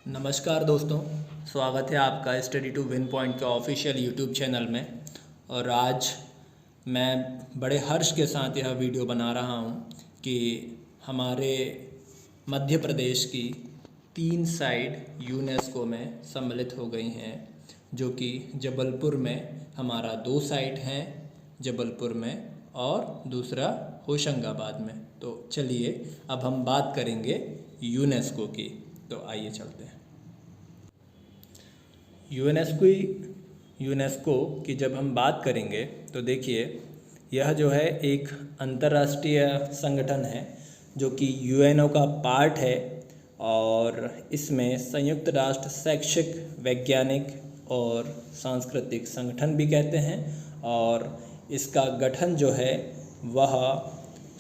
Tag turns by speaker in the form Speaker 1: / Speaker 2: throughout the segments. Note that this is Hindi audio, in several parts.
Speaker 1: नमस्कार दोस्तों, स्वागत है आपका स्टडी टू विन पॉइंट के ऑफिशियल यूट्यूब चैनल में। और आज मैं बड़े हर्ष के साथ यह वीडियो बना रहा हूं कि हमारे मध्य प्रदेश की 3 साइट यूनेस्को में सम्मिलित हो गई हैं, जो कि जबलपुर में हमारा 2 साइट हैं, जबलपुर में और दूसरा होशंगाबाद में। तो चलिए अब हम बात करेंगे यूनेस्को की। तो आइए चलते हैं। यूनेस्को की जब हम बात करेंगे तो देखिए, यह जो है एक अंतर्राष्ट्रीय संगठन है जो कि यूएनओ का पार्ट है। और इसमें संयुक्त राष्ट्र शैक्षिक, वैज्ञानिक और सांस्कृतिक संगठन भी कहते हैं। और इसका गठन जो है वह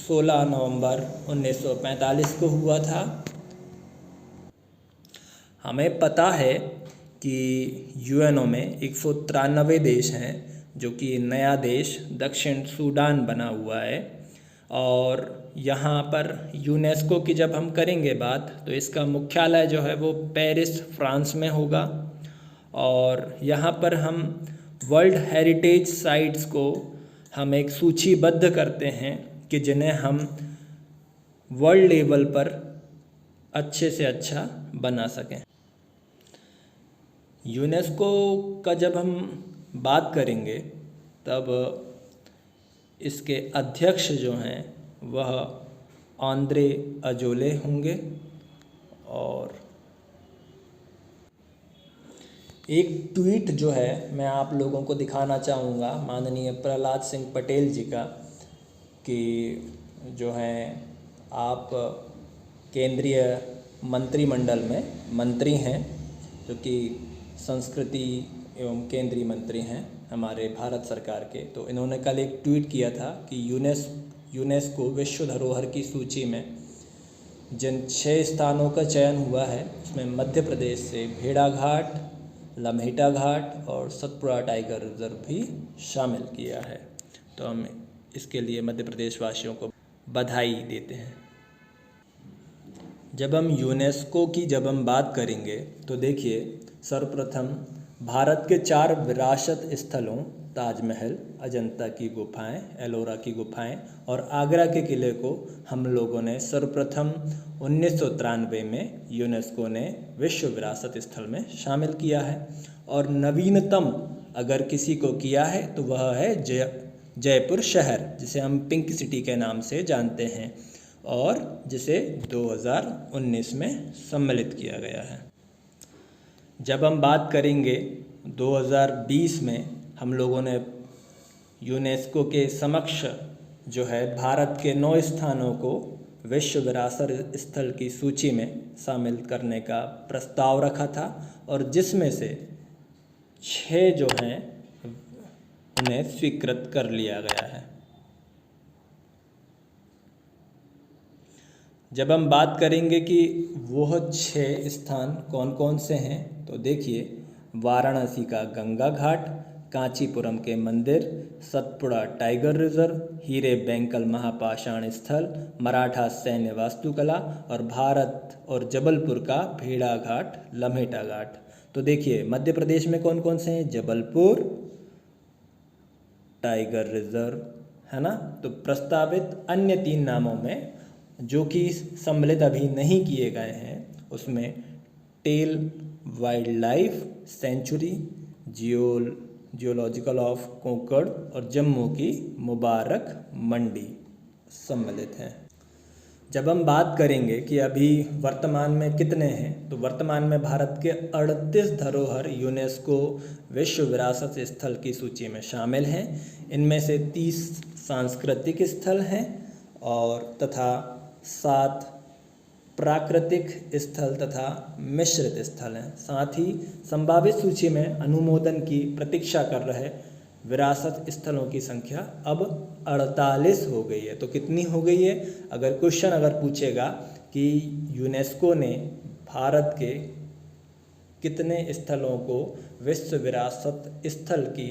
Speaker 1: 16 नवंबर 1945 को हुआ था। हमें पता है कि यूएनओ में 193 देश हैं, जो कि नया देश दक्षिण सूडान बना हुआ है। और यहाँ पर यूनेस्को की जब हम करेंगे बात, तो इसका मुख्यालय जो है वो पेरिस, फ्रांस में होगा। और यहाँ पर हम वर्ल्ड हेरिटेज साइट्स को हम एक सूचीबद्ध करते हैं कि जिन्हें हम वर्ल्ड लेवल पर अच्छे से अच्छा बना सकें। यूनेस्को का जब हम बात करेंगे तब इसके अध्यक्ष जो हैं वह आंद्रे अजोले होंगे। और एक ट्वीट जो है मैं आप लोगों को दिखाना चाहूँगा माननीय प्रहलाद सिंह पटेल जी का, कि जो हैं आप केंद्रीय मंत्रिमंडल में मंत्री हैं, जो कि संस्कृति एवं केंद्रीय मंत्री हैं हमारे भारत सरकार के। तो इन्होंने कल एक ट्वीट किया था कि यूनेस्को विश्व धरोहर की सूची में जिन 6 स्थानों का चयन हुआ है, उसमें मध्य प्रदेश से भेड़ाघाट, लम्हेटा घाट और सतपुड़ा टाइगर रिजर्व भी शामिल किया है। तो हम इसके लिए मध्य प्रदेश वासियों को बधाई देते हैं। जब हम यूनेस्को की बात करेंगे तो देखिए, सर्वप्रथम भारत के 4 विरासत स्थलों ताजमहल, अजंता की गुफाएं, एलोरा की गुफाएं और आगरा के किले को हम लोगों ने सर्वप्रथम 1993 में यूनेस्को ने विश्व विरासत स्थल में शामिल किया है। और नवीनतम अगर किसी को किया है तो वह है जयपुर शहर, जिसे हम पिंक सिटी के नाम से जानते हैं और जिसे 2019 में सम्मिलित किया गया है। जब हम बात करेंगे 2020 में हम लोगों ने यूनेस्को के समक्ष जो है भारत के 9 स्थानों को विश्व विरासत स्थल की सूची में शामिल करने का प्रस्ताव रखा था, और जिसमें से 6 जो हैं उन्हें स्वीकृत कर लिया गया है। जब हम बात करेंगे कि वह 6 स्थान कौन कौन से हैं, तो देखिए, वाराणसी का गंगा घाट, कांचीपुरम के मंदिर, सतपुड़ा टाइगर रिजर्व, हीरे बैंकल महापाषाण स्थल, मराठा सैन्य वास्तुकला और भारत और जबलपुर का भेड़ा घाट, लम्हेटा घाट। तो देखिए, मध्य प्रदेश में कौन कौन से हैं? जबलपुर, टाइगर रिजर्व, है ना। तो प्रस्तावित अन्य 3 नामों में जो कि सम्मिलित अभी नहीं किए गए हैं, उसमें टेल wildlife sanctuary, geological of Konkan और जम्मू की मुबारक मंडी सम्मिलित हैं। जब हम बात करेंगे कि अभी वर्तमान में कितने हैं, तो वर्तमान में भारत के 38 धरोहर यूनेस्को विश्व विरासत स्थल की सूची में शामिल हैं। इनमें से 30 सांस्कृतिक स्थल हैं और तथा 7 प्राकृतिक स्थल तथा मिश्रित स्थल हैं। साथ ही संभावित सूची में अनुमोदन की प्रतीक्षा कर रहे विरासत स्थलों की संख्या अब 48 हो गई है। तो कितनी हो गई है? अगर क्वेश्चन पूछेगा कि यूनेस्को ने भारत के कितने स्थलों को विश्व विरासत स्थल की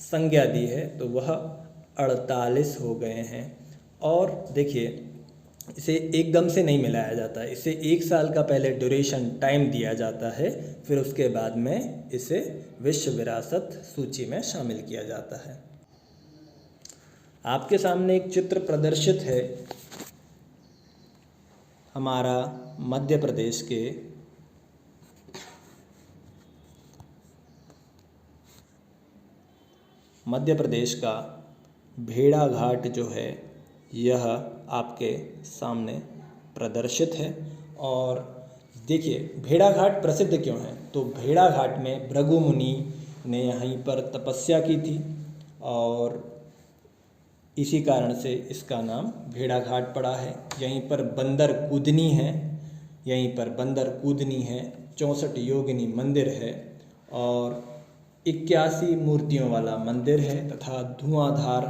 Speaker 1: संज्ञा दी है, तो वह 48 हो गए हैं। और देखिए, इसे एकदम से नहीं मिलाया जाता है, इसे 1 साल का पहले ड्यूरेशन टाइम दिया जाता है, फिर उसके बाद में इसे विश्व विरासत सूची में शामिल किया जाता है। आपके सामने एक चित्र प्रदर्शित है हमारा मध्य प्रदेश के का भेड़ाघाट जो है यह आपके सामने प्रदर्शित है। और देखिए भेड़ाघाट प्रसिद्ध क्यों है, तो भेड़ाघाट में भृगु मुनि ने यहीं पर तपस्या की थी और इसी कारण से इसका नाम भेड़ाघाट पड़ा है। यहीं पर बंदर कूदनी है, 64 योगिनी मंदिर है और 81 मूर्तियों वाला मंदिर है तथा धुआंधार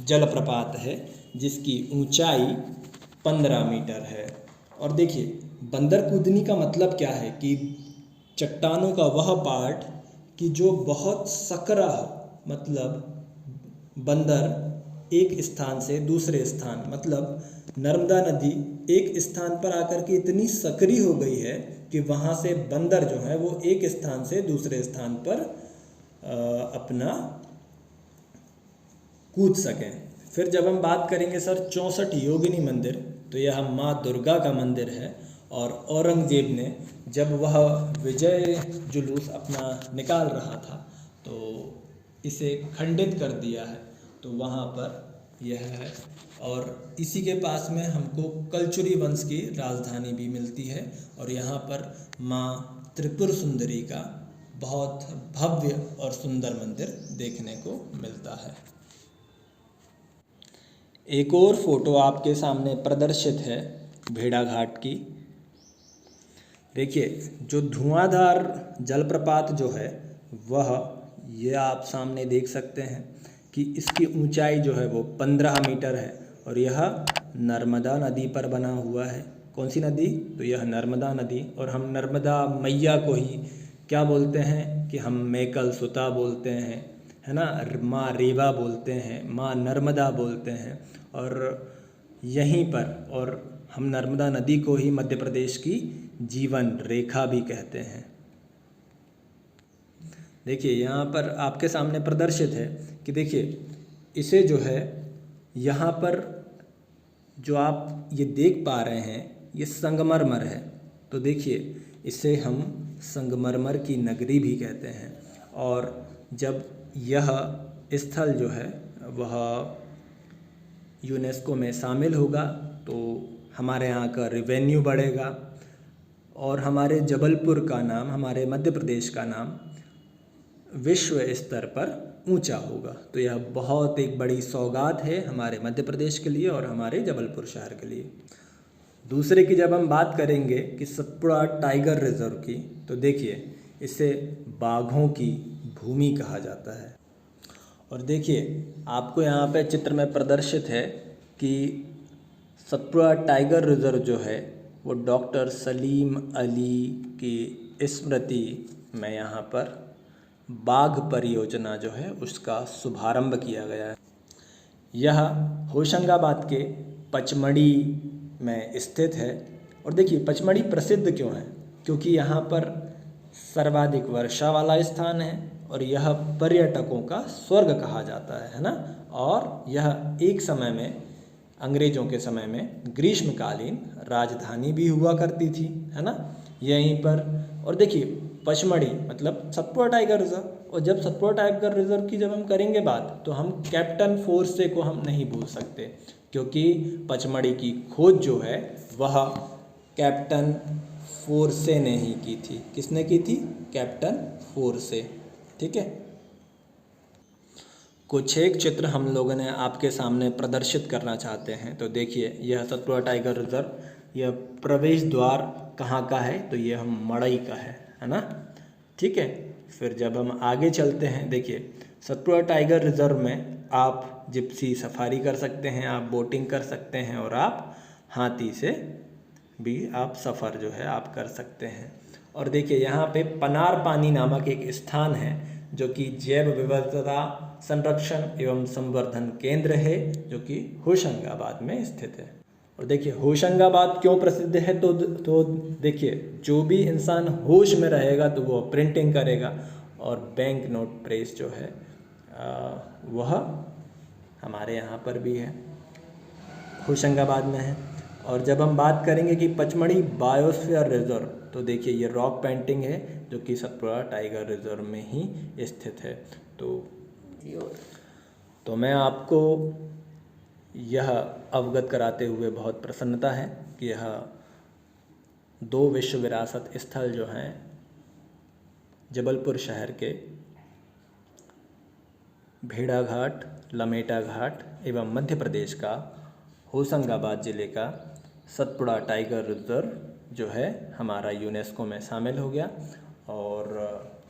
Speaker 1: जलप्रपात है जिसकी ऊंचाई 15 मीटर है। और देखिए बंदर कूदनी का मतलब क्या है कि चट्टानों का वह पार्ट कि जो बहुत सकरा हो, मतलब बंदर एक स्थान से दूसरे स्थान, मतलब नर्मदा नदी एक स्थान पर आकर के इतनी सकरी हो गई है कि वहाँ से बंदर जो है वो एक स्थान से दूसरे स्थान पर अपना कूद सकें। फिर जब हम बात करेंगे सर 64 योगिनी मंदिर, तो यह माँ दुर्गा का मंदिर है और औरंगजेब ने जब वह विजय जुलूस अपना निकाल रहा था तो इसे खंडित कर दिया है, तो वहाँ पर यह है। और इसी के पास में हमको कलचुरी वंश की राजधानी भी मिलती है और यहाँ पर माँ त्रिपुर सुंदरी का बहुत भव्य और सुंदर मंदिर देखने को मिलता है। एक और फोटो आपके सामने प्रदर्शित है भेड़ाघाट की। देखिए जो धुआंधार जलप्रपात जो है वह ये आप सामने देख सकते हैं कि इसकी ऊंचाई जो है वो 15 मीटर है और यह नर्मदा नदी पर बना हुआ है। कौन सी नदी, तो यह नर्मदा नदी। और हम नर्मदा मैया को ही क्या बोलते हैं कि हम मेकल सुता बोलते हैं, है ना, माँ रेवा बोलते हैं, माँ नर्मदा बोलते हैं। और यहीं पर और हम नर्मदा नदी को ही मध्य प्रदेश की जीवन रेखा भी कहते हैं। देखिए यहाँ पर आपके सामने प्रदर्शित है कि देखिए इसे जो है यहाँ पर जो आप ये देख पा रहे हैं ये संगमरमर है, तो देखिए इसे हम संगमरमर की नगरी भी कहते हैं। और जब यह स्थल जो है वह यूनेस्को में शामिल होगा तो हमारे यहाँ का रेवेन्यू बढ़ेगा और हमारे जबलपुर का नाम, हमारे मध्य प्रदेश का नाम विश्व स्तर पर ऊंचा होगा। तो यह बहुत एक बड़ी सौगात है हमारे मध्य प्रदेश के लिए और हमारे जबलपुर शहर के लिए। दूसरे की जब हम बात करेंगे कि सतपुड़ा टाइगर रिजर्व की, तो देखिए इसे बाघों की भूमि कहा जाता है। और देखिए आपको यहाँ पे चित्र में प्रदर्शित है कि सतपुड़ा टाइगर रिजर्व जो है वो डॉक्टर सलीम अली की स्मृति में यहाँ पर बाघ परियोजना जो है उसका शुभारंभ किया गया है। यह होशंगाबाद के पचमढ़ी में स्थित है। और देखिए पचमढ़ी प्रसिद्ध क्यों है, क्योंकि यहाँ पर सर्वाधिक वर्षा वाला स्थान है और यह पर्यटकों का स्वर्ग कहा जाता है ना। और यह एक समय में अंग्रेज़ों के समय में ग्रीष्मकालीन राजधानी भी हुआ करती थी, है ना, यहीं पर। और देखिए पचमढ़ी मतलब सतपुड़ा टाइगर रिजर्व, और जब सतपुड़ा टाइगर रिजर्व की जब हम करेंगे बात तो हम कैप्टन फोर्से को हम नहीं भूल सकते, क्योंकि पचमढ़ी की खोज जो है वह कैप्टन फोर्से ने ही की थी। किसने की थी? Captain force. ठीक है, कुछ एक चित्र हम लोगों ने आपके सामने प्रदर्शित करना चाहते हैं। तो देखिए यह सतपुड़ा टाइगर रिजर्व, यह प्रवेश द्वार कहाँ का है, तो ये हम मड़ई का है ना। ठीक है, फिर जब हम आगे चलते हैं, देखिए सतपुड़ा टाइगर रिजर्व में आप जिप्सी सफारी कर सकते हैं, आप बोटिंग कर सकते हैं और आप हाथी से भी आप सफ़र जो है आप कर सकते हैं। और देखिए यहाँ पे पनार पानी नामक एक स्थान है जो कि जैव विविधता संरक्षण एवं संवर्धन केंद्र है, जो कि होशंगाबाद में स्थित है। और देखिए होशंगाबाद क्यों प्रसिद्ध है, तो देखिए जो भी इंसान होश में रहेगा तो वो प्रिंटिंग करेगा, और बैंक नोट प्रेस जो है वह हमारे यहाँ पर भी है, होशंगाबाद में है। और जब हम बात करेंगे कि पचमढ़ी बायोस्फीयर रिजर्व, तो देखिए ये रॉक पेंटिंग है जो कि सतपुड़ा टाइगर रिजर्व में ही स्थित है। तो मैं आपको यह अवगत कराते हुए बहुत प्रसन्नता है कि यह 2 विश्व विरासत स्थल जो हैं जबलपुर शहर के भेड़ाघाट, लमेटा घाट एवं मध्य प्रदेश का होशंगाबाद ज़िले का सतपुड़ा टाइगर रिजर्व जो है हमारा यूनेस्को में शामिल हो गया, और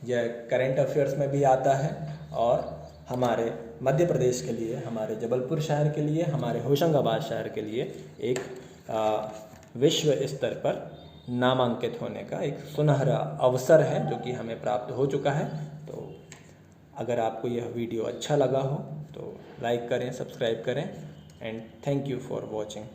Speaker 1: यह करंट अफेयर्स में भी आता है। और हमारे मध्य प्रदेश के लिए, हमारे जबलपुर शहर के लिए, हमारे होशंगाबाद शहर के लिए एक विश्व स्तर पर नामांकित होने का एक सुनहरा अवसर है जो कि हमें प्राप्त हो चुका है। तो अगर आपको यह वीडियो अच्छा लगा हो तो लाइक करें, सब्सक्राइब करें, and thank you for watching.